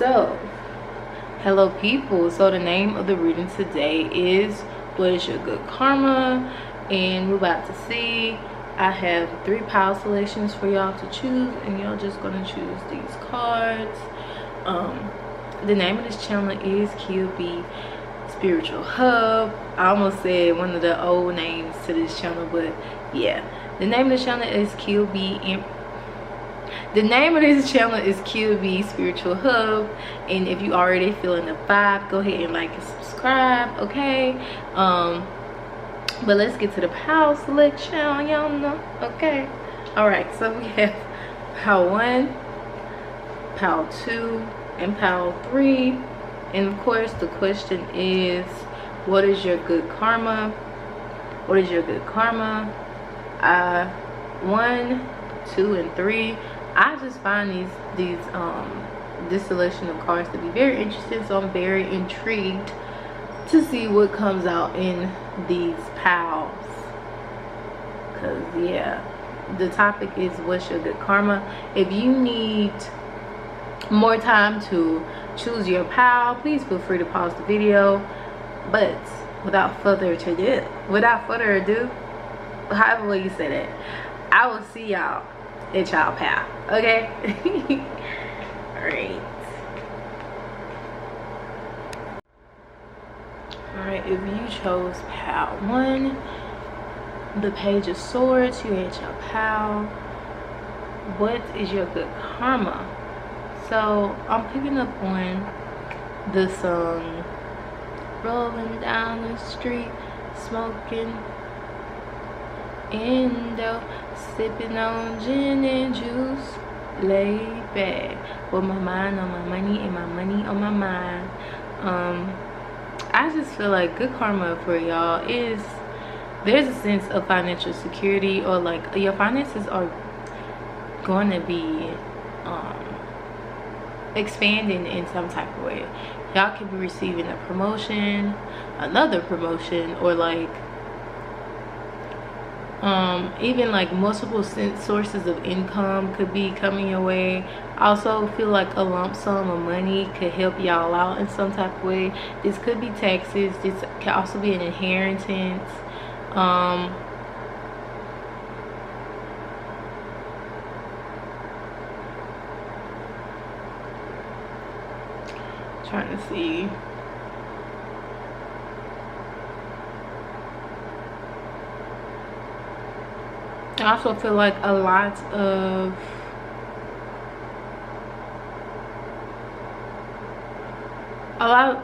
So hello people, so the name of the reading today is what is your good karma, and we're about to see. I have 3 pile selections for y'all to choose, and y'all just gonna choose these cards. The name of this channel is QB Spiritual Hub. I almost said one of the old names to this channel, but yeah, the name of the channel is QB Spiritual Hub. And if you already feeling the vibe, go ahead and like and subscribe, okay? But let's get to the pile selection, y'all know, okay? All right, so we have pile 1, pile 2, and pile 3. And of course the question is, what is your good karma? What is your good karma? 1, 2, and 3. I just find this selection of cards to be very interesting, so I'm very intrigued to see what comes out in these piles. Because yeah, the topic is what's your good karma. If you need more time to choose your pile, please feel free to pause the video. But without further ado, however way you say that, I will see y'all at y'all pal, okay? Alright, if you chose pal 1, the Page of Swords, you at your pal. What is your good karma? So I'm picking up on the song rolling down the street, smoking Indo, sipping on gin and juice, laid back with my mind on my money and my money on my mind. I just feel like good karma for y'all is there's a sense of financial security, or like your finances are going to be expanding in some type of way. Y'all could be receiving a promotion, another promotion, or like even like multiple sources of income could be coming your way. I also feel like a lump sum of money could help y'all out in some type of way. This could be taxes. This could also be an inheritance. Trying to see. I also feel like a lot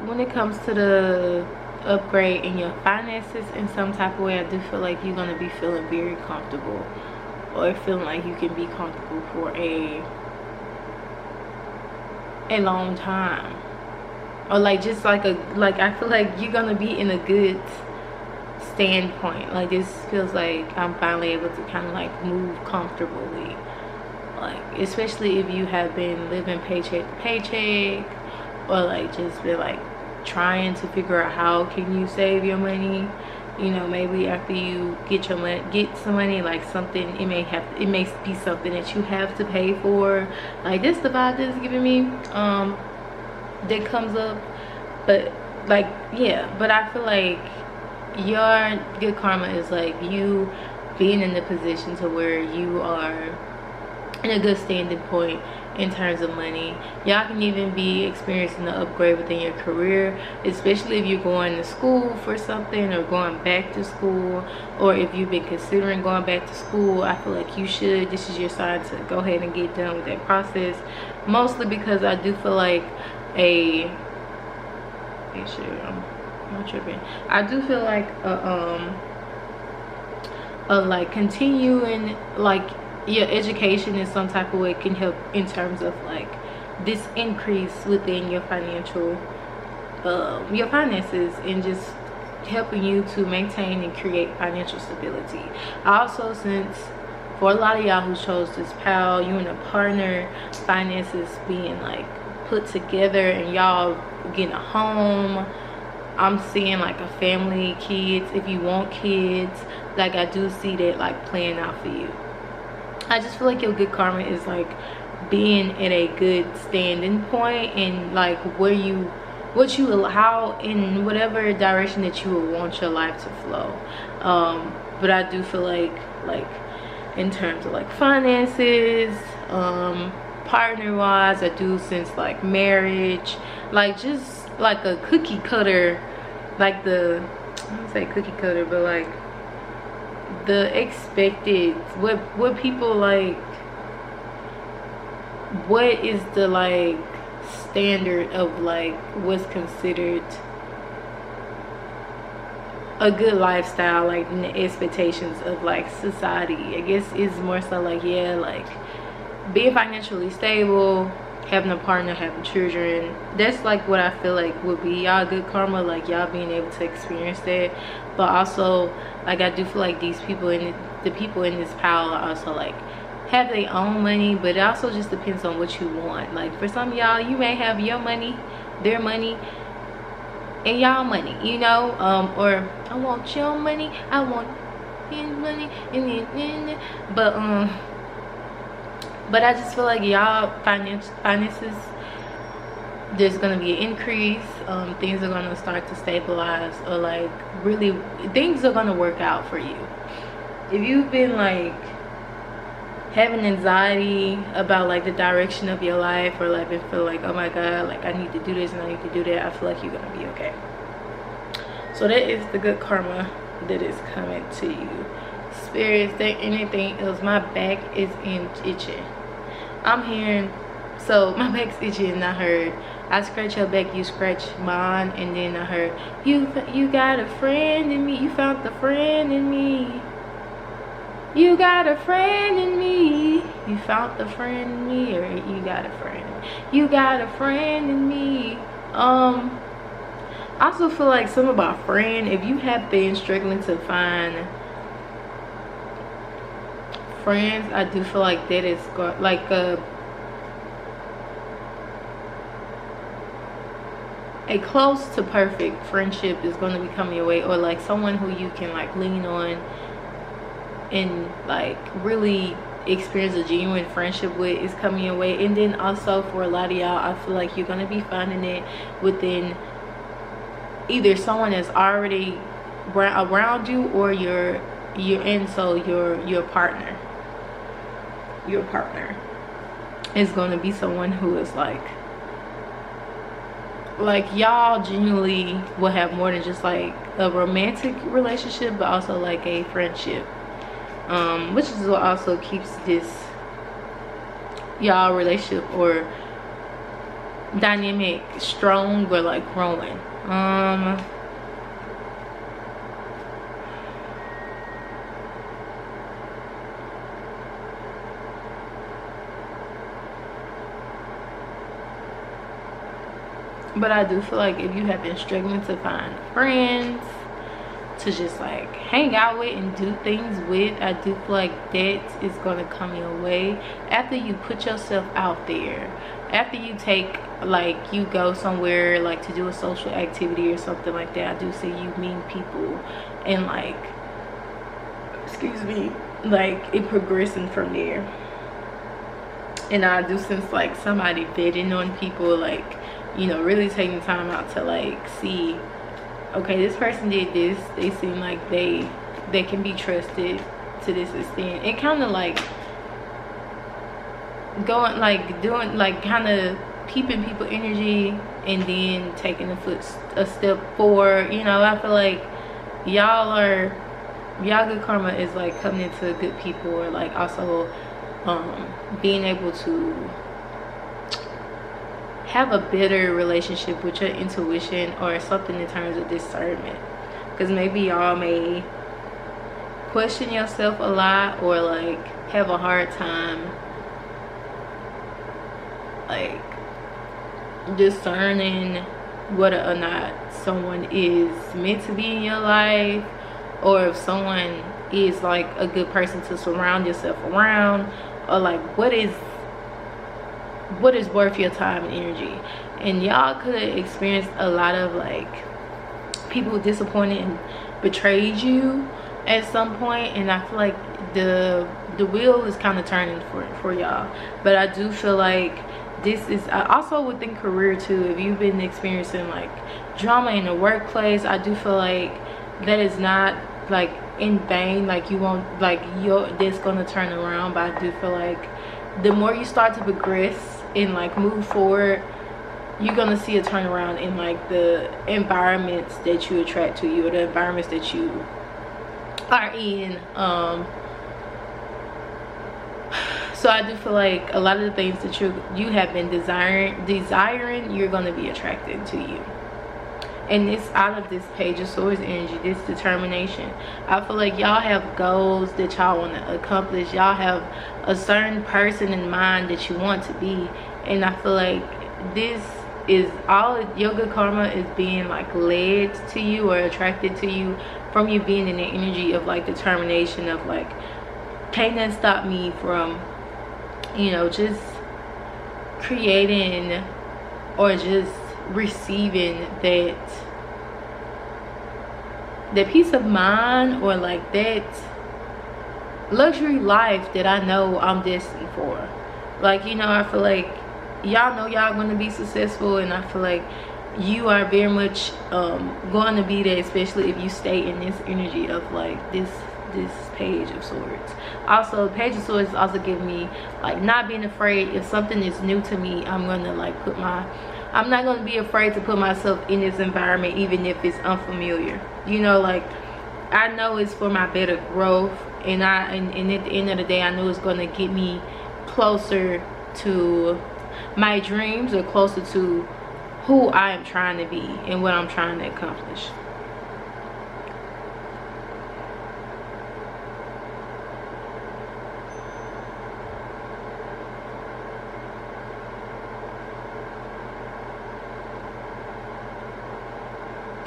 when it comes to the upgrade in your finances in some type of way. I do feel like you're going to be feeling very comfortable, or feeling like you can be comfortable for a long time, or like just like I feel like you're going to be in a good standpoint. Like this feels like I'm finally able to kind of like move comfortably, like especially if you have been living paycheck to paycheck, or like just been like trying to figure out how can you save your money. You know, maybe after you get some money, like something, it may be something that you have to pay for. Like this the vibe that's giving me that comes up. But like yeah, but I feel like your good karma is like you being in the position to where you are in a good standing point in terms of money. Y'all can even be experiencing the upgrade within your career, especially if you're going to school for something, or going back to school, or if you've been considering going back to school. I feel like you should. This is your sign to go ahead and get done with that process, mostly because I do feel like I'm not tripping. I do feel like like continuing like your education in some type of way can help in terms of like this increase within your financial your finances, and just helping you to maintain and create financial stability. Also, since for a lot of y'all who chose this pal, you and a partner, finances being like put together and y'all getting a home. I'm seeing like a family, kids, if you want kids. Like I do see that like playing out for you. I just feel like your good karma is like being at a good standing point, and like how in whatever direction that you would want your life to flow. But I do feel like in terms of like finances, partner wise, I do sense like marriage, like just like a cookie cutter, like I don't say cookie cutter, but like the expected, what people like, what is the like standard of like what's considered a good lifestyle, like the expectations of like society. I guess is more so like, yeah, like being financially stable, having a partner, having children. That's like what I feel like would be y'all good karma, like y'all being able to experience that. But also like I do feel like these people the people in this pile are also like have their own money, but it also just depends on what you want. Like for some of y'all, you may have your money, their money, and y'all money, you know, or I want your money, I want his money, and but I just feel like y'all finances, there's gonna be an increase. Things are gonna start to stabilize, or like really things are gonna work out for you. If you've been like having anxiety about like the direction of your life, or like been feeling like, oh my god, like I need to do this and I need to do that, I feel like you're gonna be okay. So that is the good karma that is coming to you. Spirits, there anything else? My back is itching. I'm hearing, so my back's itching, and I heard I scratch your back, you scratch mine, and then I heard you got a friend in me, you found the friend in me. You got a friend in me. You found the friend in me, or you got a friend. You got a friend in me. I also feel like something about friend. If you have been struggling to find friends, I do feel like that is like a close to perfect friendship is going to be coming your way, or like someone who you can like lean on and like really experience a genuine friendship with is coming your way. And then also for a lot of y'all, I feel like you're gonna be finding it within either someone that's already around you, or your partner is going to be someone who is like y'all genuinely will have more than just like a romantic relationship, but also like a friendship, which is what also keeps this y'all relationship or dynamic strong, but like growing. But I do feel like if you have been struggling to find friends to just like hang out with and do things with, I do feel like that is going to come your way after you put yourself out there, after you take like you go somewhere like to do a social activity or something like that. I do see you meeting people and like, excuse me, like it progressing from there. And I do sense like somebody betting on people, like, you know, really taking time out to like see, okay, this person did this, they seem like they can be trusted to this extent, and kind of like going like doing like kind of peeping people energy and then taking a step forward. You know, I feel like y'all good karma is like coming into good people, or like also being able to have a better relationship with your intuition, or something in terms of discernment, because maybe y'all may question yourself a lot, or like have a hard time like discerning whether or not someone is meant to be in your life, or if someone is like a good person to surround yourself around, or like what is worth your time and energy. And y'all could have experienced a lot of like people disappointed and betrayed you at some point, and I feel like the wheel is kind of turning for y'all. But I do feel like this is also within career too. If you've been experiencing like drama in the workplace, I do feel like that is not like in vain. Like you won't, like this gonna turn around. But I do feel like the more you start to progress and like move forward, you're gonna see a turnaround in like the environments that you attract to you, or the environments that you are in. So I do feel like a lot of the things that you have been desiring, you're gonna be attracted to you. And it's out of this Page of Swords energy, this determination. I feel like y'all have goals that y'all want to accomplish. Y'all have a certain person in mind that you want to be. And I feel like this is all your good karma is being like led to you or attracted to you from you being in the energy of like determination of like, can't that stop me from, you know, just creating or just receiving that peace of mind, or like that luxury life that I know I'm destined for. Like, you know, I feel like y'all know y'all going to be successful, and I feel like you are very much going to be there, especially if you stay in this energy of like this Page of Swords. Also, Page of Swords is also giving me like not being afraid. If something is new to me, I'm gonna like I'm not gonna be afraid to put myself in this environment, even if it's unfamiliar. You know, like I know it's for my better growth, and at the end of the day, I know it's gonna get me closer to my dreams, or closer to who I am trying to be and what I'm trying to accomplish.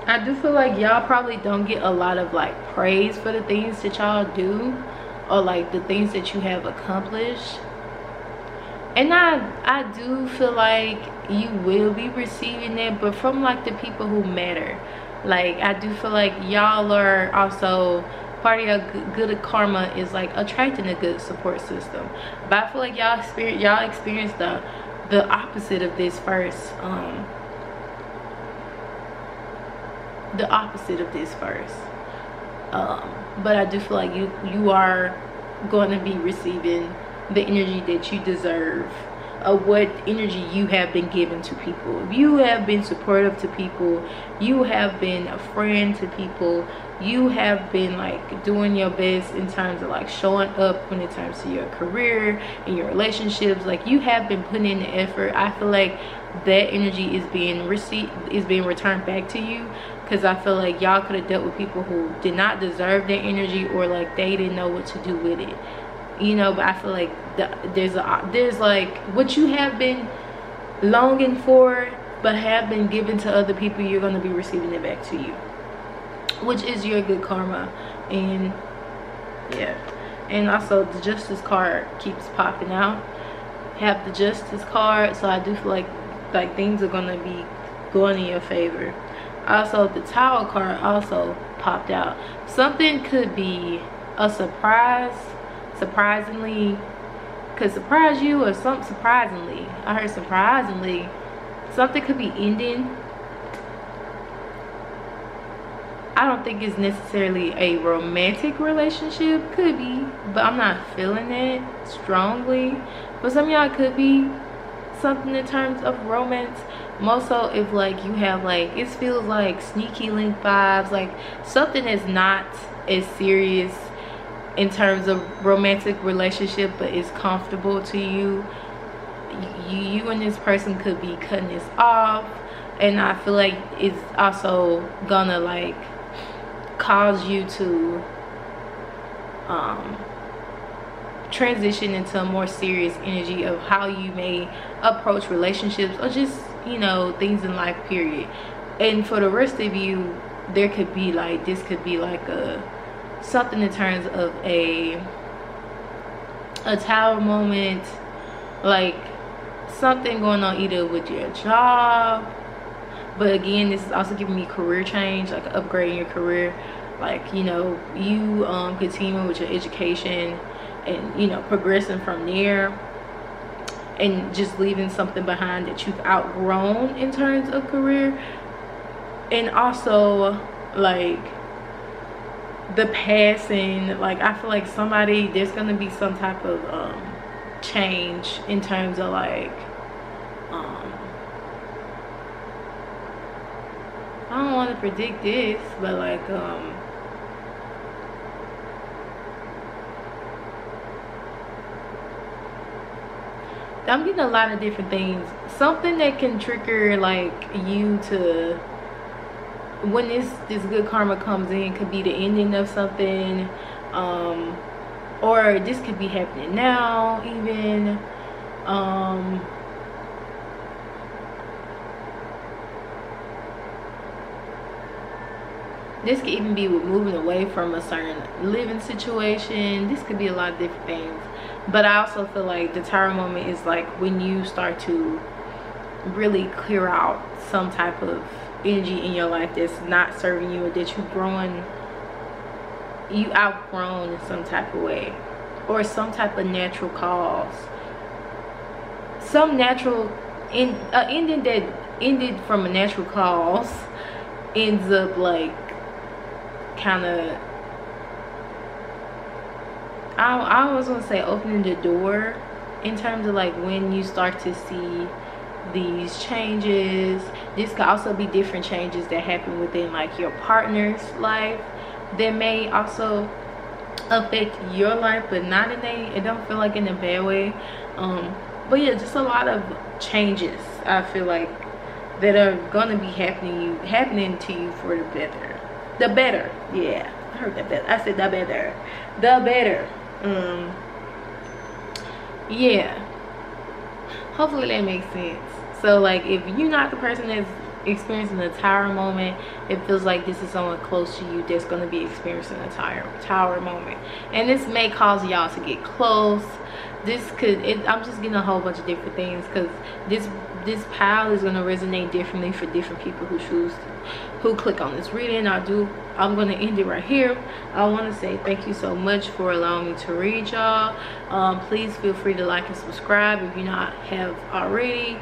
I do feel like y'all probably don't get a lot of like praise for the things that y'all do, or like the things that you have accomplished. And I do feel like you will be receiving it, but from like the people who matter. Like I do feel like y'all are also part of your good karma is like attracting a good support system. But I feel like y'all experience the opposite of this first. The opposite of this first. But I do feel like you are going to be receiving the energy that you deserve, of what energy you have been given to people. You have been supportive to people, you have been a friend to people, you have been like doing your best in terms of like showing up when it comes to your career and your relationships. Like you have been putting in the effort. I feel like that energy is being returned back to you, because I feel like y'all could have dealt with people who did not deserve that energy, or like they didn't know what to do with it, you know. But I feel like there's like what you have been longing for but have been given to other people, you're going to be receiving it back to you, which is your good karma. And yeah, and also the Justice card keeps popping out. Have the Justice card, so I do feel like things are going to be going in your favor. Also, the Tower card also popped out. Something could be a surprisingly could surprise you, or something surprisingly. I heard surprisingly. Something could be ending. I don't think it's necessarily a romantic relationship. Could be, but I'm not feeling it strongly. But some of y'all could be something in terms of romance. More so if like you have like, it feels like sneaky link vibes, like something that's not as serious in terms of romantic relationship, but is comfortable to you. You and this person could be cutting this off, and I feel like it's also gonna like cause you to transition into a more serious energy of how you may approach relationships, or just, you know, things in life, period. And for the rest of you, there could be like, this could be like something in terms of a tower moment, like something going on either with your job, but again, this is also giving me career change, like upgrading your career. like, you know, you continuing with your education and, you know, progressing from there, and just leaving something behind that you've outgrown in terms of career. And also like the passing, like I feel like somebody, there's gonna be some type of change in terms of like I don't want to predict this, but like I'm getting a lot of different things. Something that can trigger like you to, when this good karma comes in, could be the ending of something, or this could be happening now even. This could even be with moving away from a certain living situation. This could be a lot of different things. But I also feel like the Tower moment is like when you start to really clear out some type of energy in your life that's not serving you, or that you outgrown in some type of way, or some type of natural cause, some natural ending that ended from a natural cause ends up like kind of, I was gonna say opening the door in terms of like when you start to see these changes. This could also be different changes that happen within like your partner's life that may also affect your life, but not in it don't feel like in a bad way. But yeah, just a lot of changes I feel like that are gonna be happening to you for the better. Yeah, I heard that better. I said the better. Yeah, hopefully that makes sense. So like if you're not the person that's experiencing the Tower moment, it feels like this is someone close to you that's going to be experiencing a tower moment, and this may cause y'all to get close. I'm just getting a whole bunch of different things, because this pile is going to resonate differently for different people who click on this reading. I'm going to end it right here. I want to say thank you so much for allowing me to read y'all. Please feel free to like and subscribe if you not have already.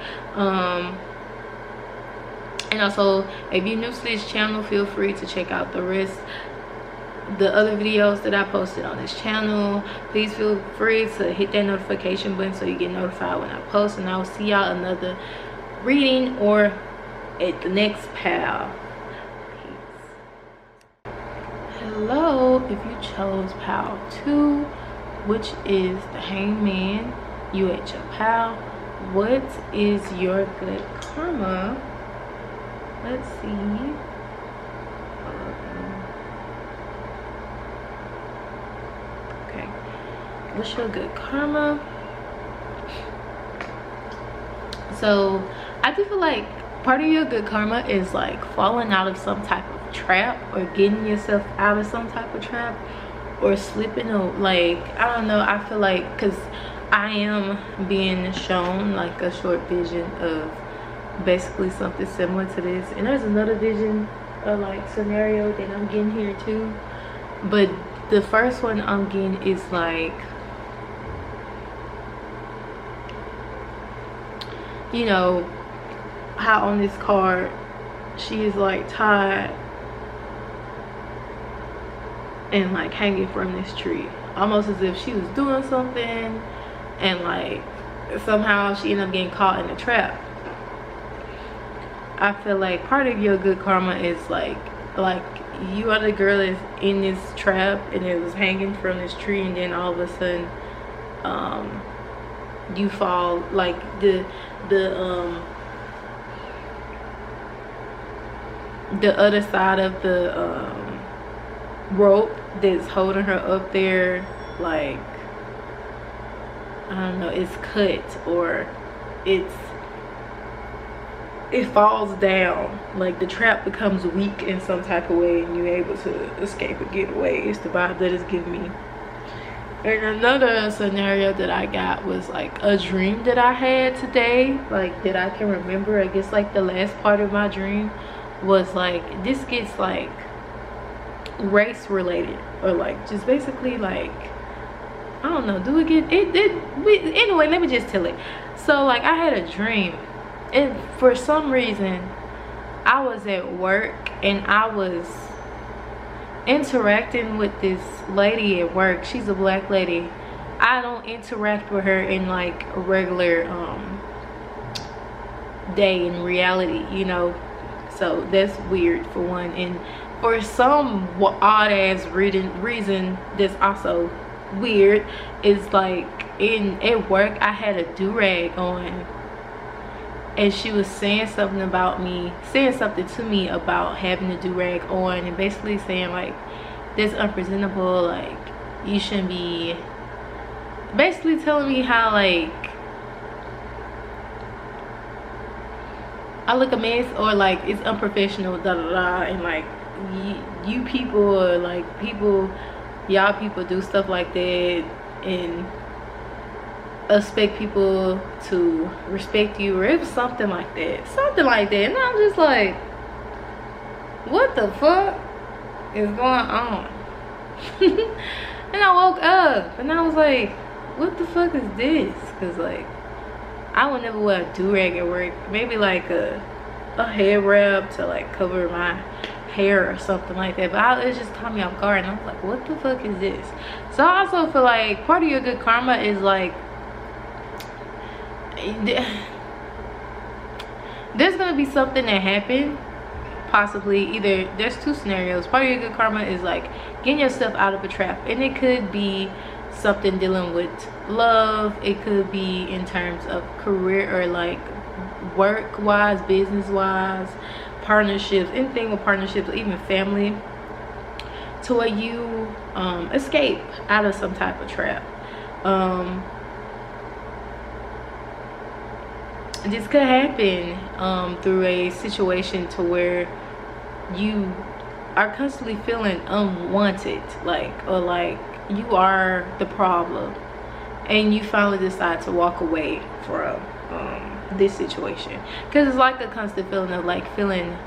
And also, if you're new to this channel, feel free to check out the other videos that I posted on this channel. Please feel free to hit that notification button so you get notified when I post, and I will see y'all another reading or at the next pile. Peace. Hello, if you chose pile 2, which is the Hangman, you at your pile. What is your good karma? Let's see. Okay, what's your good karma? So I do feel like part of your good karma is like falling out of some type of trap, or getting yourself out of some type of trap, or slipping, or like, I don't know. I feel like, because I am being shown like a short vision of basically something similar to this, and there's another vision of like scenario that I'm getting here too, but the first one I'm getting is like, you know how on this card she is like tied and like hanging from this tree, almost as if she was doing something and like somehow she ended up getting caught in a trap. I feel like part of your good karma is like you are the girl that's in this trap and it was hanging from this tree, and then all of a sudden you fall, like the other side of the rope that's holding her up there, like, I don't know, it's cut, or it falls down, like the trap becomes weak in some type of way and you're able to escape or get away. It's the vibe that is giving me. And another scenario that I got was like a dream that I had today, like that I can remember. I guess like the last part of my dream was like, this gets like race related, or like just basically like, I don't know, do it get anyway, let me just tell it. So like I had a dream, and for some reason I was at work and I was interacting with this lady at work. She's a black lady. I don't interact with her in like a regular day in reality, you know, so that's weird for one. And for some odd ass reason that's also weird, is like at work I had a do-rag on, and she was saying something to me about having a do-rag on, and basically saying like, that's unpresentable, like you shouldn't be, basically telling me how like I look a mess, or like it's unprofessional, da da da, and like you people, or like y'all people do stuff like that and expect people to respect you, or it was something like that, and I'm just like, what the fuck is going on? And I woke up and I was like, what the fuck is this? Because like I would never wear a do-rag at work. Maybe like a hair wrap to like cover my hair or something like that, but it just caught me off guard, and I was like, what the fuck is this? So I also feel like part of your good karma is like, there's gonna be something that happened, possibly either, there's two scenarios. Part of your good karma is like getting yourself out of a trap, and it could be something dealing with love, it could be in terms of career, or like work wise, business wise, partnerships, anything with partnerships, or even family, to where you escape out of some type of trap. This could happen through a situation to where you are constantly feeling unwanted, like, or like you are the problem, and you finally decide to walk away from this situation, because it's like a constant feeling of like feeling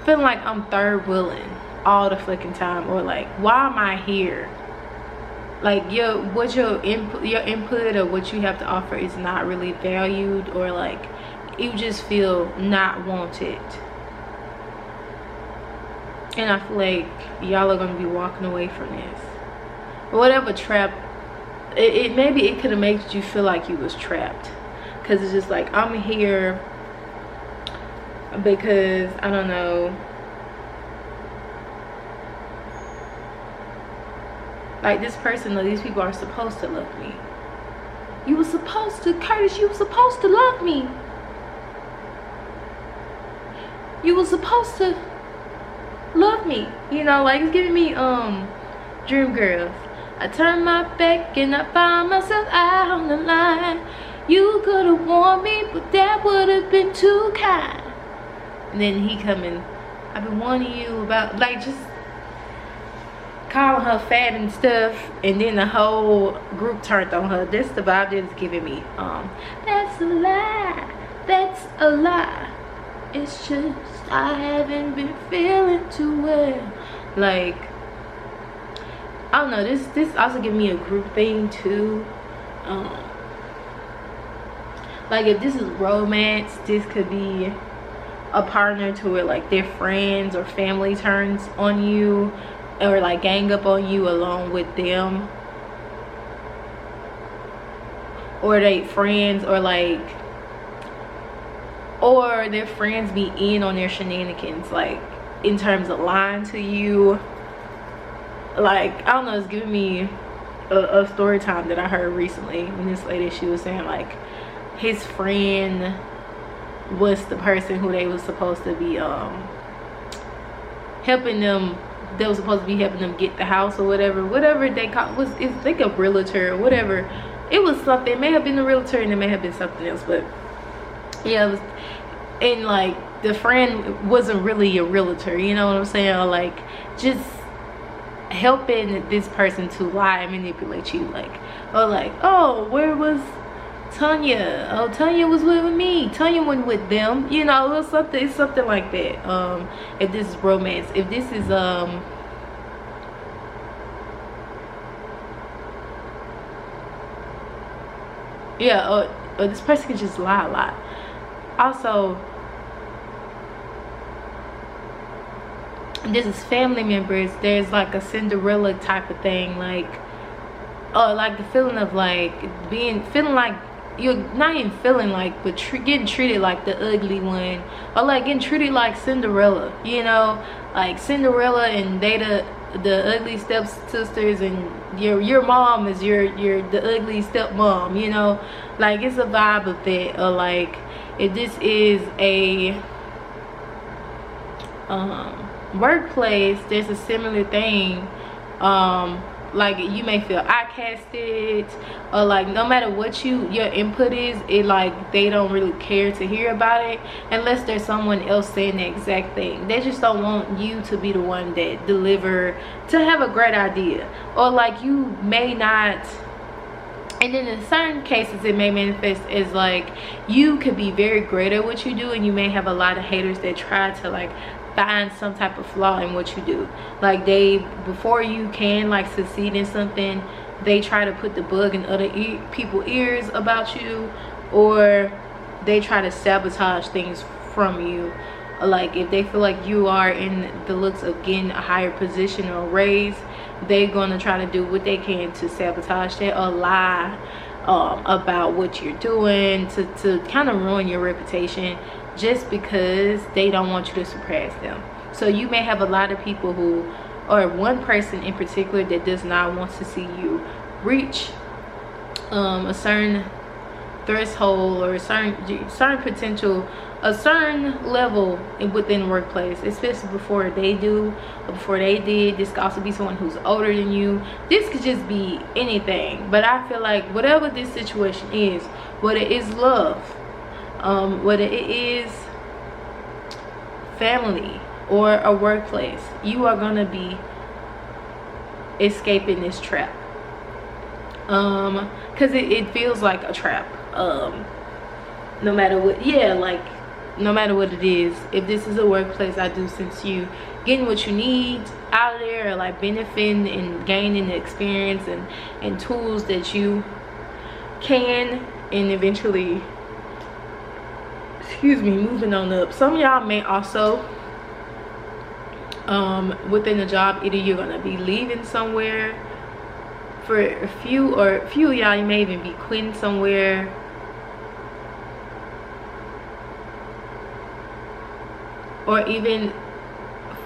like I'm third wheeling all the fucking time, or like, why am I here? Like your input or what you have to offer is not really valued, or like you just feel not wanted. And I feel like y'all are gonna be walking away from this, whatever trap maybe it could have made you feel like you was trapped, because it's just like, I'm here because I don't know, like this person or these people are supposed to love me. You were supposed to, Curtis, you were supposed to love me. You were supposed to love me, you know, like it's giving me Dream Girls. I turned my back and I found myself out on the line. You could have warned me, but that would have been too kind. And then he coming, I've been warning you about, like, just calling her fat and stuff, and then the whole group turned on her. That's the vibe that it's giving me. That's a lie, that's a lie. It's just I haven't been feeling too well. Like, I don't know, this also give me a group thing too. Like if this is romance, this could be a partner to where like their friends or family turns on you, or like gang up on you along with them, or they friends, or like, or their friends be in on their shenanigans, like in terms of lying to you. Like, I don't know, it's giving me a story time that I heard recently, when this lady, she was saying like his friend was the person who they was supposed to be helping them, they was supposed to be helping them get the house or whatever they call, was, it's like a realtor or whatever. It was something, it may have been a realtor and it may have been something else, but yeah, it was. And like the friend wasn't really a realtor, you know what I'm saying, or like just helping this person to lie and manipulate you, like, or like, oh, where was Tanya, oh, Tanya was with me, Tanya went with them, you know. It's something like that. If this is romance, if this is yeah, or this person can just lie a lot. Also, this is family members. There's like a Cinderella type of thing, like like the feeling of like feeling like you're not even feeling like, but getting treated like the ugly one, or like getting treated like Cinderella, you know, like Cinderella and they the ugly stepsisters, and your mom is the ugly stepmom, you know. Like it's a vibe of that. Or like if this is a workplace, there's a similar thing. Like you may feel outcasted, or like no matter what your input is, it like they don't really care to hear about it unless there's someone else saying the exact thing. They just don't want you to be the one that deliver, to have a great idea, or like you may not. And then in certain cases it may manifest as like you could be very great at what you do, and you may have a lot of haters that try to like find some type of flaw in what you do. Like before you can like succeed in something, they try to put the bug in other people's ears about you, or they try to sabotage things from you. Like if they feel like you are in the looks of getting a higher position or raise, they're gonna try to do what they can to sabotage that, or lie about what you're doing to kind of ruin your reputation, just because they don't want you to surpass them. So you may have a lot of people who, or one person in particular, that does not want to see you reach a certain threshold, or a certain potential, a certain level within the workplace, especially before they do, or before they did. This could also be someone who's older than you. This could just be anything. But I feel like whatever this situation is, whether it is love, whether it is family or a workplace, you are gonna be escaping this trap, because it feels like a trap, no matter what. Yeah, like no matter what it is. If this is a workplace, I do sense you getting what you need out of there, or like benefiting and gaining the experience and tools that you can, and eventually, moving on up. Some of y'all may also within the job, either you're gonna be leaving somewhere. For a few of y'all, you may even be quitting somewhere, or even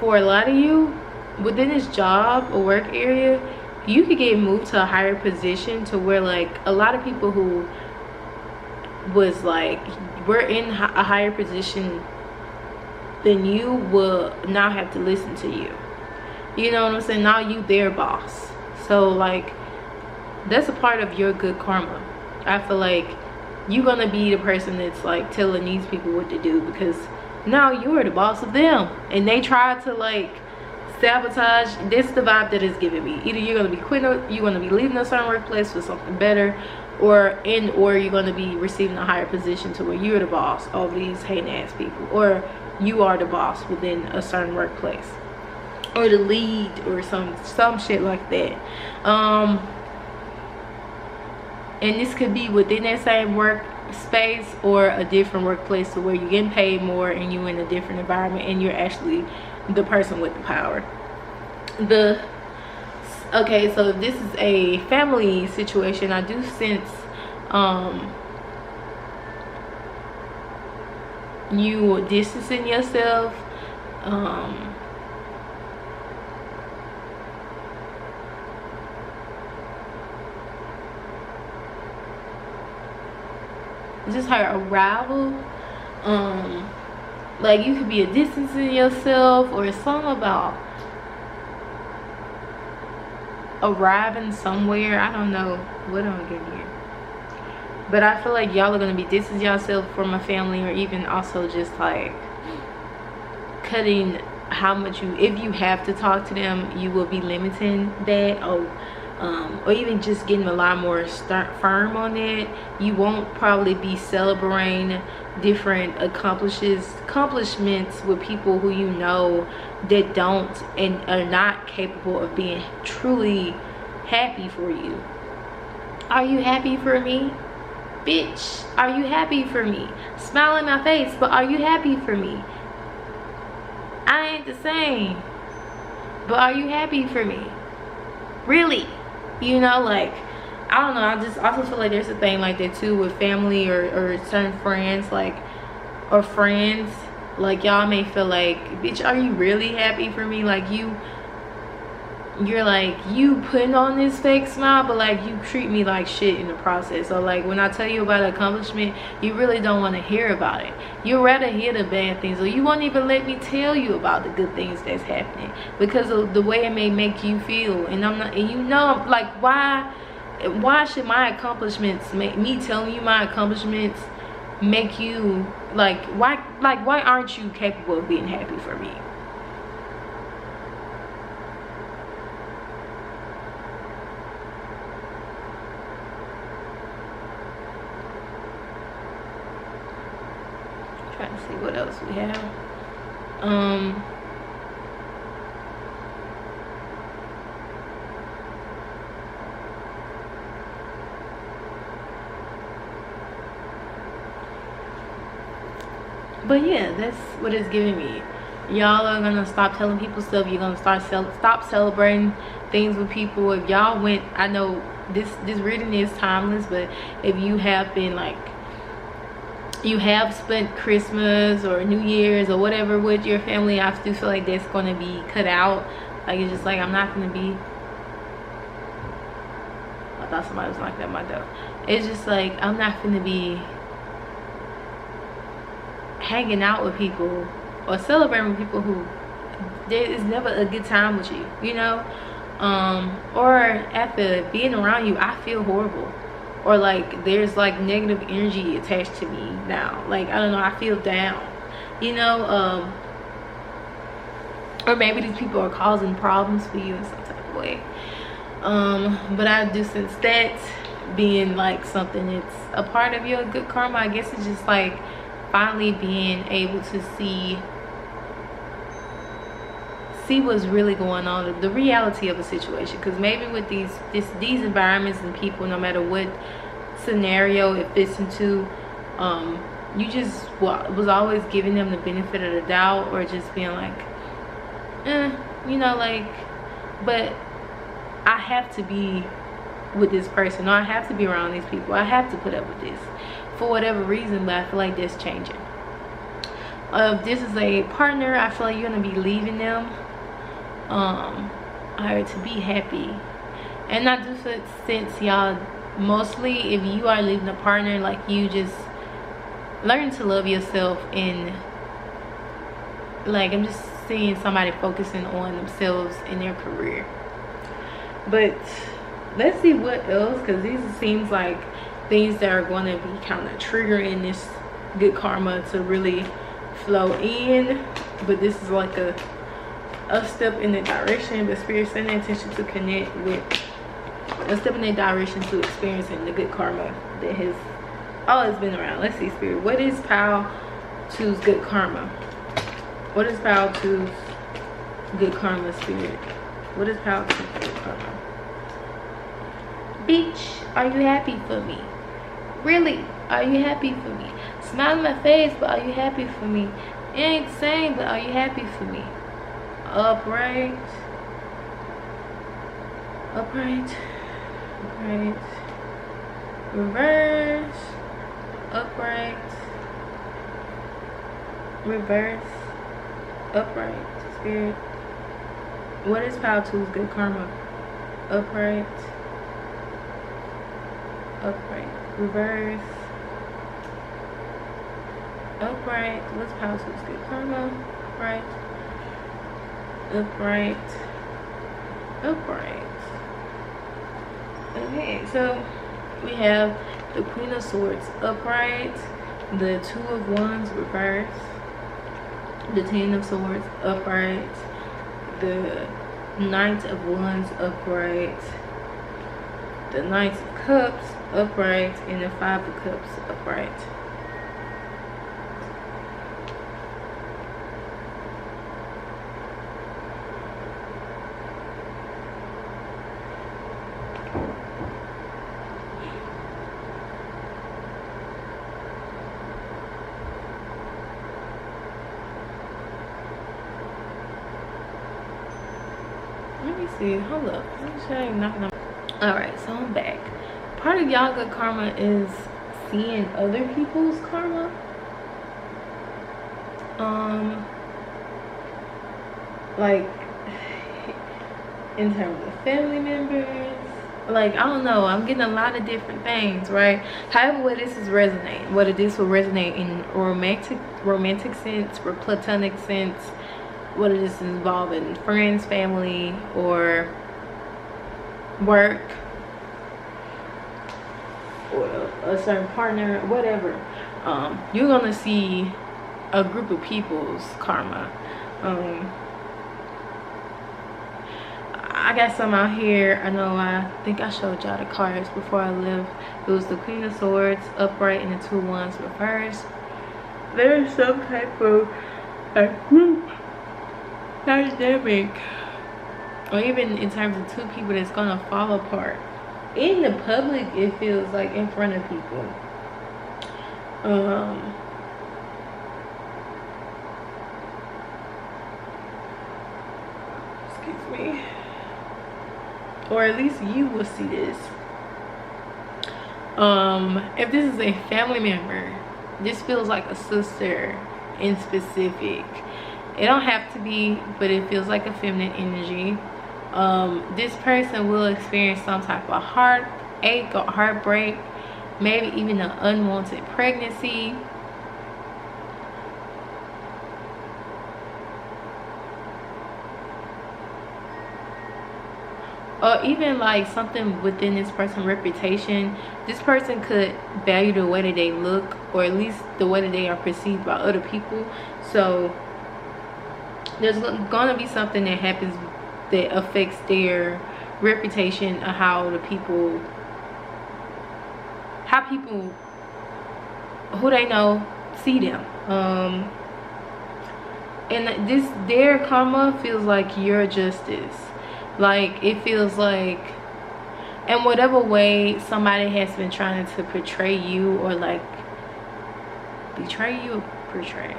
for a lot of you within this job or work area, you could get moved to a higher position, to where like a lot of people who was like we're in a higher position than you will now have to listen to you. You know what I'm saying? Now you their boss. So like that's a part of your good karma. I feel like you're gonna be the person that's like telling these people what to do, because now you're the boss of them, and they try to like sabotage. This is the vibe that is giving me. Either you're gonna be quitting, or you're gonna be leaving a certain workplace for something better, or you're gonna be receiving a higher position to where you're the boss of these hating ass people, or you are the boss within a certain workplace, or the lead, or some shit like that. And this could be within that same workspace, or a different workplace, to where you're getting paid more and you're in a different environment, and you're actually the person with the power. Okay, so if this is a family situation, I do sense you distancing yourself, just her arrival. Like you could be a distancing yourself, or something about arriving somewhere. I don't know what I'm getting here, but I feel like y'all are gonna be distancing yourself from a family, or even also just like cutting how much if you have to talk to them, you will be limiting that. Oh, or even just getting a lot more firm on it. You won't probably be celebrating different accomplishments with people who you know that don't and are not capable of being truly happy for you. Are you happy for me? Bitch, are you happy for me? Smile in my face, but are you happy for me? I ain't the same, but are you happy for me? Really? You know, like, I don't know, I just also feel like there's a thing like that too with family or certain friends, like, or friends. Like, y'all may feel like, bitch, are you really happy for me? Like, you're like, you putting on this fake smile, but like, you treat me like shit in the process. So like, when I tell you about an accomplishment, you really don't want to hear about it. You'd rather hear the bad things, or you won't even let me tell you about the good things that's happening because of the way it may make you feel. And I'm not, and you know, like, why should my accomplishments make me telling you my accomplishments make you like, why aren't you capable of being happy for me? Trying to see what else we have. But yeah, that's what it's giving me. Y'all are gonna stop telling people stuff. You're gonna stop celebrating things with people. If y'all went, I know this reading is timeless, but if you have been like, you have spent Christmas or New Year's or whatever with your family, I do feel like that's going to be cut out. Like, it's just like, I'm not going to be, I thought somebody was knocking at my door. It's just like, I'm not going to be hanging out with people or celebrating with people who there is never a good time with you, you know. Or after being around you, I feel horrible. Or like, there's like negative energy attached to me now. Like, I don't know, I feel down, you know. Or maybe these people are causing problems for you in some type of way. But I do sense that being like something that's a part of your good karma. I guess it's just like finally being able to see what's really going on, the reality of a situation. Because maybe with these environments and people, no matter what scenario it fits into, you just was always giving them the benefit of the doubt, or just being like, you know, like, but I have to be with this person, or I have to be around these people, I have to put up with this for whatever reason. But I feel like that's changing. If this is a partner, I feel like you're gonna be leaving them or to be happy. And I do sense, y'all, mostly if you are leaving a partner, like, you just learn to love yourself. And like, I'm just seeing somebody focusing on themselves and their career. But let's see what else, because these seems like things that are going to be kind of triggering this good karma to really flow in. But this is like a step in the direction, but Spirit sending intention to connect with, a step in the direction to experiencing the good karma that has always been around. Let's see, Spirit, what is Pal 2's good karma? What is Pal 2's good karma, Spirit? What is Pal 2's good karma? Bitch, are you happy for me? Really? Are you happy for me? Smile in my face, but are you happy for me? It ain't the same, but are you happy for me? Upright, upright, upright, reverse, upright, reverse, upright. Spirit, what is Pal 2's good karma? Upright, upright, reverse, upright. What's Pal 2's good karma? Upright, upright, upright. Okay, so we have the Queen of Swords upright, the Two of Wands reverse, the Ten of Swords upright, the Knight of Wands upright, the Knight of Cups upright and the Five of Cups upright. Let me see, hold up. Alright, so I'm back. Part of y'all good karma is seeing other people's karma. Like in terms of family members, like I don't know, I'm getting a lot of different things, right? However, where this is resonating, whether this will resonate in romantic sense or platonic sense, whether this is involving friends, family, or work, or a certain partner, whatever, you're gonna see a group of people's karma. I got some out here. I know, I think I showed y'all the cards before I left. It was the Queen of Swords upright and the Two Wands reversed. There's some type of group dynamic, or even in terms of two people that's gonna fall apart in the public. It feels like in front of people. Excuse me. Or at least you will see this. If this is a family member, this feels like a sister in specific. It don't have to be, but it feels like a feminine energy. This person will experience some type of heartache or heartbreak, maybe even an unwanted pregnancy. Or even like something within this person's reputation. This person could value the way that they look, or at least the way that they are perceived by other people. So there's gonna be something that happens that affects their reputation, of how people who they know see them. And their karma feels like your justice. Like it feels like, in whatever way somebody has been trying to portray you, or like betray you, portray.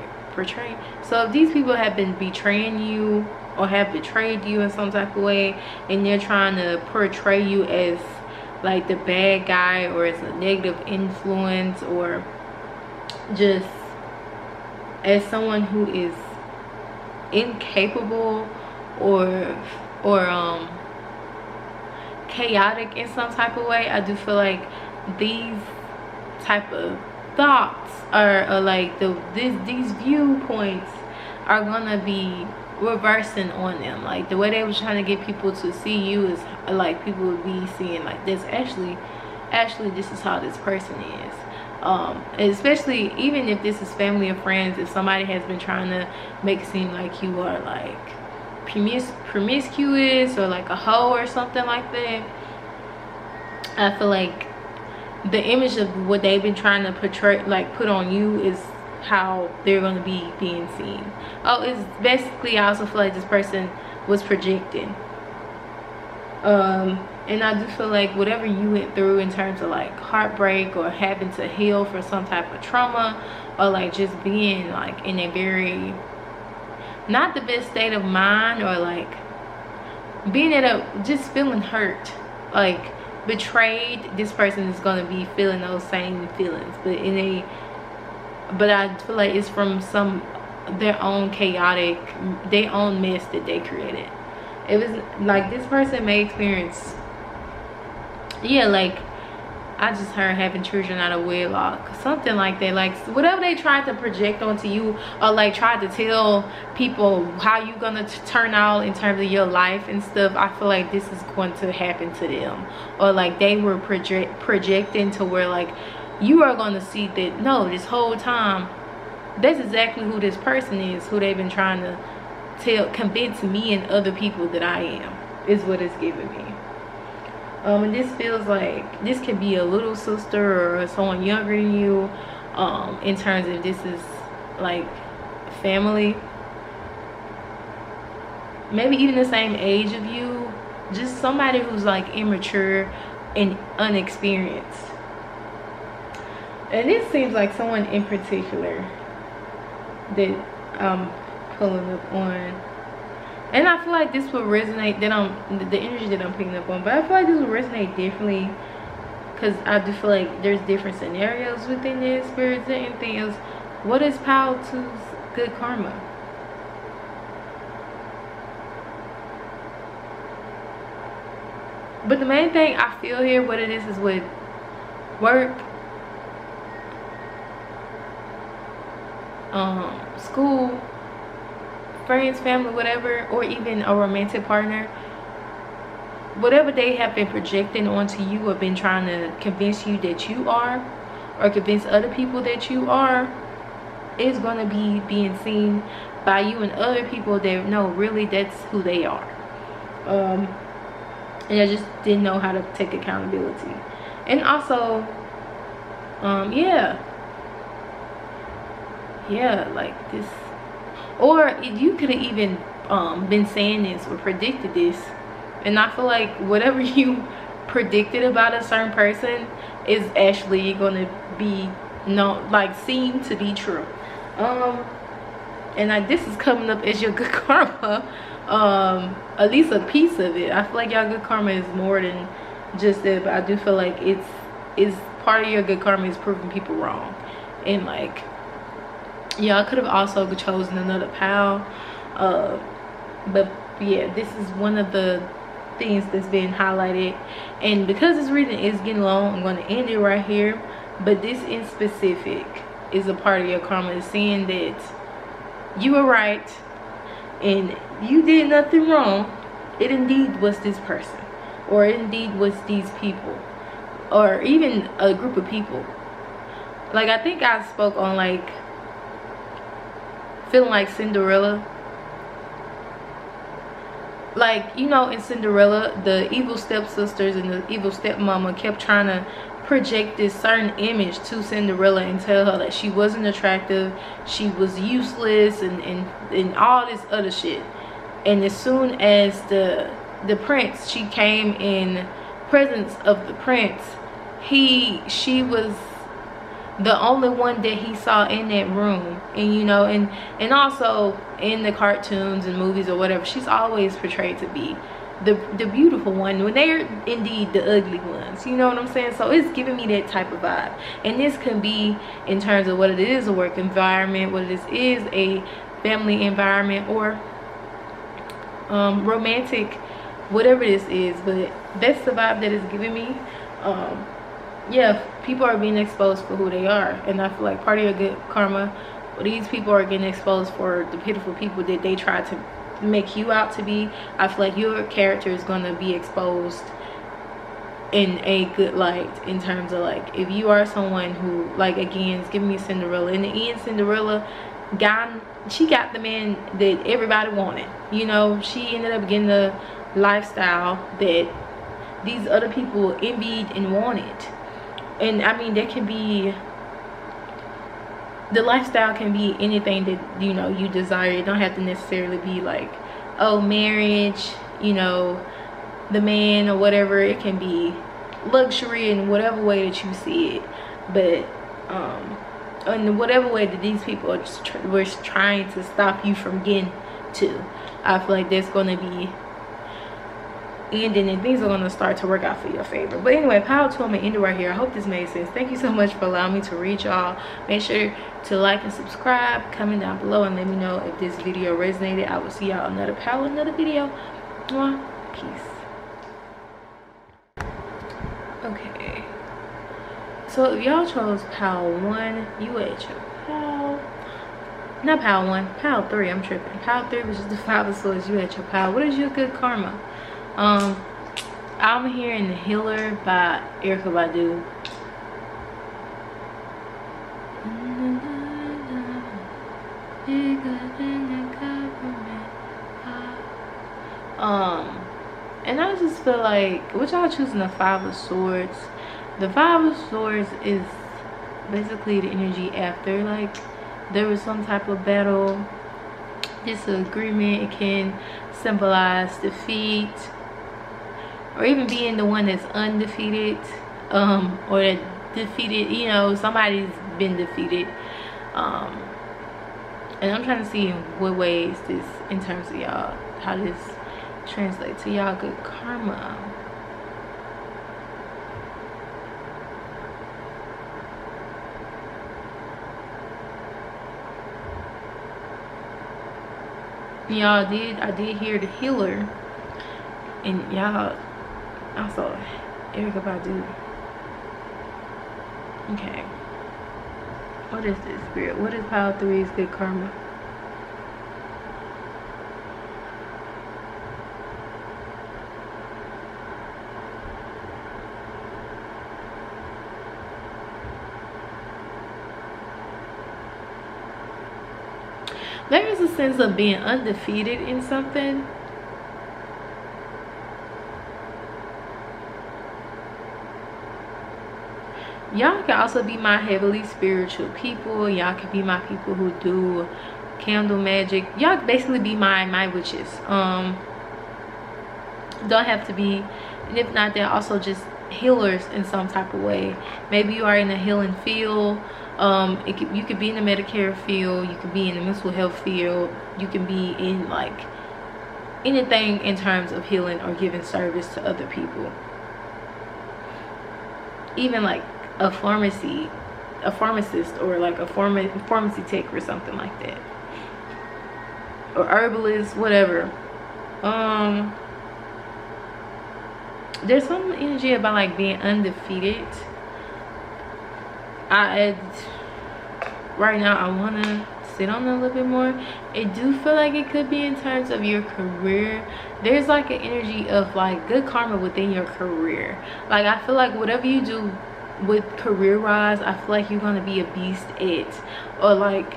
So if these people have been betraying you or have betrayed you in some type of way, and they're trying to portray you as like the bad guy, or as a negative influence, or just as someone who is incapable or chaotic in some type of way, I do feel like these type of thoughts are like these viewpoints are gonna be reversing on them. Like the way they were trying to get people to see you is like people would be seeing like this. Actually this is how this person is. Especially even if this is family or friends, if somebody has been trying to make it seem like you are like promiscuous or like a hoe or something like that, I feel like the image of what they've been trying to portray, like put on you, is how they're going to be being seen. It's basically, I also feel like this person was projecting. And I do feel like whatever you went through in terms of like heartbreak, or having to heal for some type of trauma, or like just being like in a very not the best state of mind, or like being just feeling hurt, like betrayed, this person is going to be feeling those same feelings, but I feel like it's from their own chaotic, their own mess that they created. It was like this person may experience, like I just heard having children out of wedlock, something like that. Like whatever they tried to project onto you, or like tried to tell people how you gonna turn out in terms of your life and stuff, I feel like this is going to happen to them. Or like they were projecting to where like you are going to see that, no, this whole time that's exactly who this person is, who they've been trying to convince me and other people that I am, is what it's giving me. And this feels like this could be a little sister or someone younger than you, in terms of this is like family, maybe even the same age of you, just somebody who's like immature and unexperienced. And it seems like someone in particular that I'm pulling up on. And I feel like this will resonate, the energy that I'm picking up on, but I feel like this will resonate differently, because I do feel like there's different scenarios within this. Spirits and anything else. What is Pile 2's good karma? But the main thing I feel here, what it is with work, school, friends, family, whatever, or even a romantic partner, whatever they have been projecting onto you or been trying to convince you that you are, or convince other people that you are, is going to be being seen by you and other people that no, really that's who they are. And I just didn't know how to take accountability. And also, yeah, like this. Or you could have even been saying this or predicted this, and I feel like whatever you predicted about a certain person is actually going to be seem to be true. And this is coming up as your good karma, at least a piece of it. I feel like y'all good karma is more than just that, but I do feel like it's part of your good karma is proving people wrong. And like, y'all could have also chosen another pal, but yeah, this is one of the things that's being highlighted. And because this reading is getting long, I'm going to end it right here. But this in specific is a part of your karma, is saying that you were right and you did nothing wrong. It indeed was this person, or it indeed was these people, or even a group of people. Like, I think I spoke on like feeling like Cinderella. Like, you know, in Cinderella, the evil stepsisters and the evil stepmama kept trying to project this certain image to Cinderella and tell her that she wasn't attractive, she was useless, and all this other shit. And as soon as the prince, she came in presence of the prince, she was the only one that he saw in that room. And you know, and also in the cartoons and movies or whatever, she's always portrayed to be the beautiful one when they're indeed the ugly ones. You know what I'm saying? So it's giving me that type of vibe. And this can be in terms of what it is, a work environment, what it is a family environment, or romantic, whatever this is. But that's the vibe that it's giving me. Yeah, people are being exposed for who they are, and I feel like part of your good karma, these people are getting exposed for the pitiful people that they try to make you out to be. I feel like your character is going to be exposed in a good light, in terms of like, if you are someone who, like, again, it's giving me Cinderella. In the end, Cinderella she got the man that everybody wanted. You know, she ended up getting the lifestyle that these other people envied and wanted. And I mean, that can be, the lifestyle can be anything that, you know, you desire. It don't have to necessarily be like, oh, marriage, you know, the man or whatever. It can be luxury in whatever way that you see it. But in whatever way that these people were trying to stop you from getting to, I feel like that's going to be ending, and things are going to start to work out for your favor. But anyway, Pile 2, I'm going to end it right here. I hope this made sense. Thank you so much for allowing me to reach y'all. Make sure to like and subscribe, comment down below, and let me know if this video resonated. I will see y'all another Pile, another video. Mwah. Peace. Okay, so if y'all chose Pile 1, you at your Pile, not Pile 1, Pile 3, I'm tripping. Pile 3 was just the 5 of Swords. You at your Pile. What is your good karma? I'm hearing The Healer by Erykah Badu. And I just feel like, what y'all choosing the Five of Swords. The Five of Swords is basically the energy after, like, there was some type of battle, disagreement. It can symbolize defeat, or even being the one that's undefeated, or that defeated, you know, somebody's been defeated. And I'm trying to see in what ways this, in terms of y'all, how this translates to y'all good karma. Y'all, I did hear the healer, and y'all also Erica Badu. Okay, what is this, Spirit? What is Pile 3's good karma? There is a sense of being undefeated in something. Y'all can also be my heavily spiritual people. Y'all can be my people who do candle magic. Y'all basically be my witches. Don't have to be, and if not, they're also just healers in some type of way. Maybe you are in the healing field. You could be in the Medicare field, you could be in the mental health field, you can be in like anything in terms of healing or giving service to other people. Even like a pharmacist, or like a pharmacy tech or something like that, or herbalist, whatever. There's some energy about like being undefeated. Right now I want to sit on it a little bit more. I do feel like it could be in terms of your career. There's like an energy of like good karma within your career. Like I feel like whatever you do with career wise, I feel like you're gonna be a beast at, or like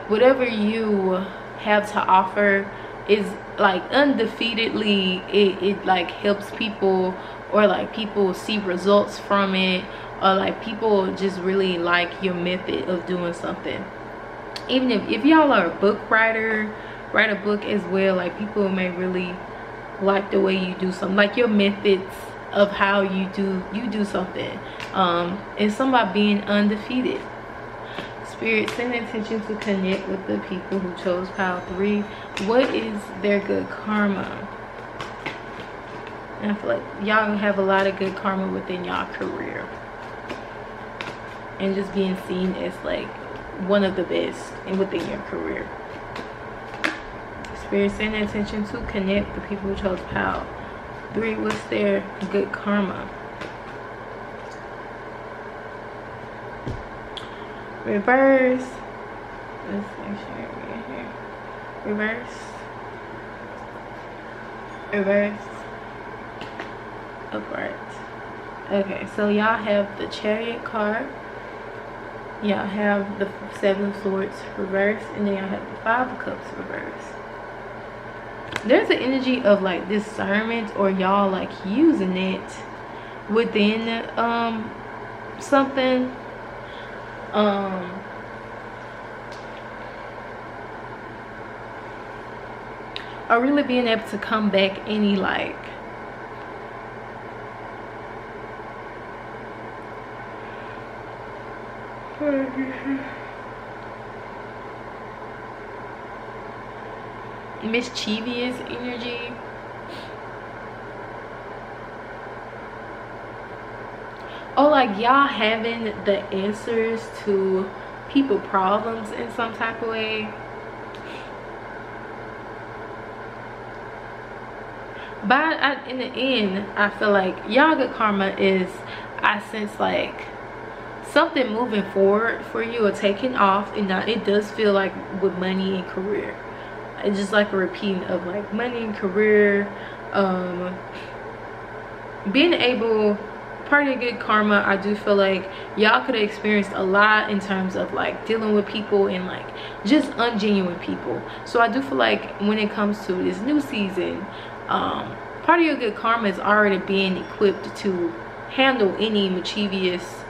whatever you have to offer is like undefeatedly, it like helps people, or like people see results from it, or like people just really like your method of doing something. Even if y'all are a book writer, write a book as well, like people may really like the way you do something, like your methods of how you do something. It's something about being undefeated. Spirit, send intention to connect with the people who chose Pile 3. What is their good karma? And I feel like y'all have a lot of good karma within y'all career, and just being seen as like one of the best and within your career. Spirit, send intention to connect the people who chose Pile 3. What's their good karma? Reverse. Let's make sure we're here. Reverse. Reverse. Upright. Okay, so y'all have the Chariot card. Y'all have the Seven of Swords reverse, and then y'all have the Five of Cups reverse. There's an energy of like discernment, or y'all like using it within something. Or really being able to come back any like mischievous energy. Or like y'all having the answers to people problems in some type of way. But in the end, I feel like y'all good karma is, I sense like something moving forward for you, or taking off. And now it does feel like with money and career, it's just like a repeating of like money and career. Being able, part of good karma, I do feel like y'all could have experienced a lot in terms of like dealing with people and like just ungenuine people. So I do feel like when it comes to this new season, Part of your good karma is already being equipped to handle any mischievous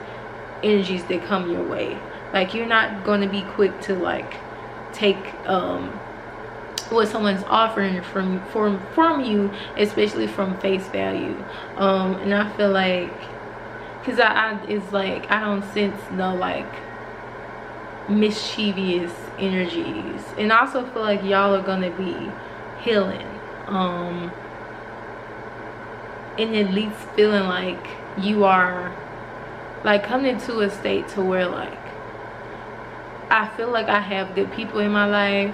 energies that come your way. Like, you're not going to be quick to like take what someone's offering from you, especially from face value. And I feel like, because it's like I don't sense no like mischievous energies. And I also feel like y'all are gonna be healing, and at least feeling like you are like coming into a state to where like I feel like I have good people in my life.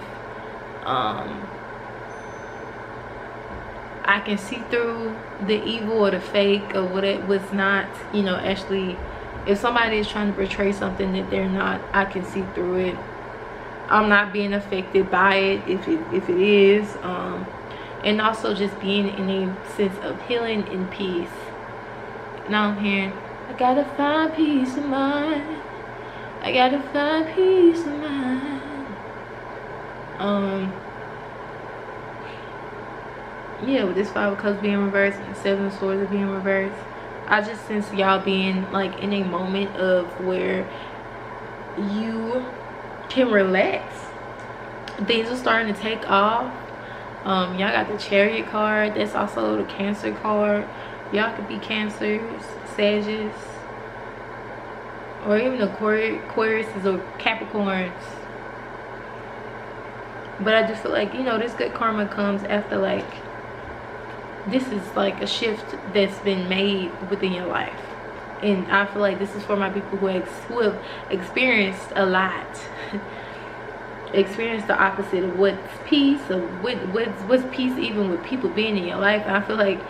I can see through the evil or the fake or what it was not, you know, actually. If somebody is trying to portray something that they're not, I can see through it. I'm not being affected by it if it is. And also just being in a sense of healing and peace. Now I'm hearing, I gotta find peace of mind. I gotta find peace of mind. Yeah, with this 5 of Cups being reversed and the 7 of Swords being reversed, I just sense y'all being like in a moment of where you can relax. Things are starting to take off. Y'all got the Chariot card. That's also the Cancer card. Y'all could be Cancers, Sagittarius, or even Aquarius or Capricorns. But I just feel like, you know, this good karma comes after like, this is like a shift that's been made within your life. And I feel like this is for my people who have experienced a lot. Experienced the opposite of what's peace, of what's peace even with people being in your life. And I feel like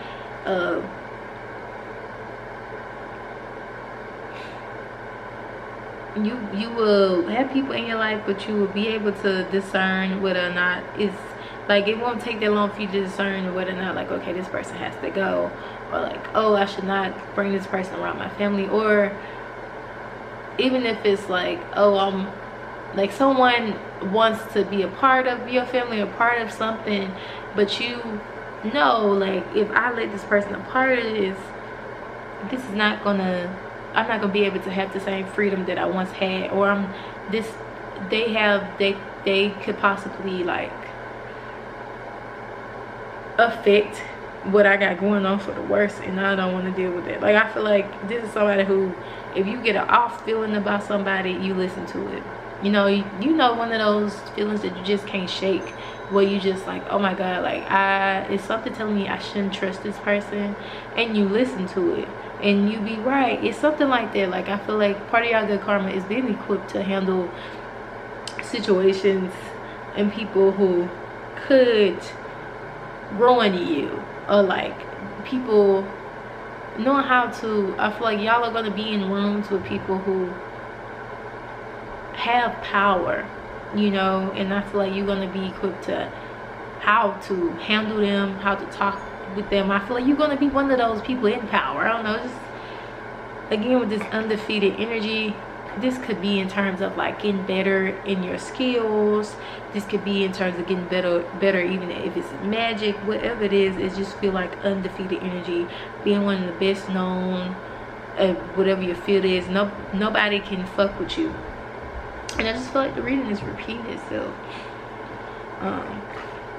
you will have people in your life, but you will be able to discern whether or not it's like, it won't take that long for you to discern whether or not like, okay, this person has to go, or like, oh, I should not bring this person around my family. Or even if it's like, oh, like someone wants to be a part of your family or part of something, but you know, like, if I let this person a part of this is not gonna, I'm not gonna be able to have the same freedom that I once had, or they could possibly like affect what I got going on for the worse, and I don't want to deal with it. Like, I feel like this is somebody who, if you get an off feeling about somebody, you listen to it. You know, one of those feelings that you just can't shake, where you just like, oh my god, like it's something telling me I shouldn't trust this person, and you listen to it and you be right. It's something like that. Like, I feel like part of y'all good karma is being equipped to handle situations and people who could ruin you, or like people knowing how to, I feel like y'all are going to be in rooms with people who have power, you know, and I feel like you're going to be equipped to how to handle them, how to talk with them. I feel like you're going to be one of those people in power. I don't know, just again with this undefeated energy, this could be in terms of like getting better in your skills. This could be in terms of getting better even if it's magic, whatever it is. It just feel like undefeated energy, being one of the best known at whatever your field is. Nobody can fuck with you. And I just feel like the reading is repeating itself.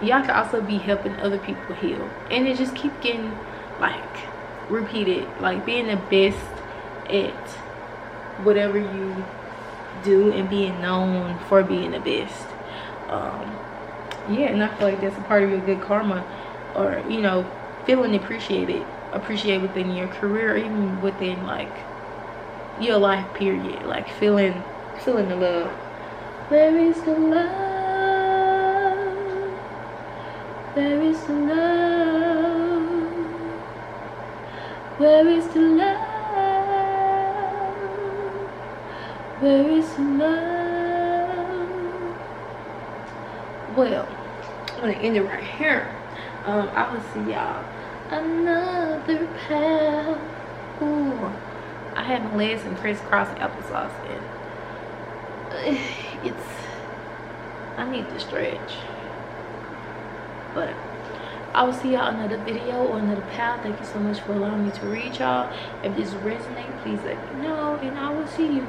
Y'all can also be helping other people heal, and it just keep getting like repeated, like being the best at whatever you do and being known for being the best. Yeah, and I feel like that's a part of your good karma, or, you know, feeling appreciated within your career, or even within like your life period, like feeling the love. Where is the love? Where is the love? Where is the love? Where is the love? Well, I'm gonna end it right here. I will see y'all another path. Ooh, I had my legs in crisscross applesauce, and I need to stretch. But I will see y'all in another video or another path. Thank you so much for allowing me to read y'all. If this resonates, please let me know, and I will see you.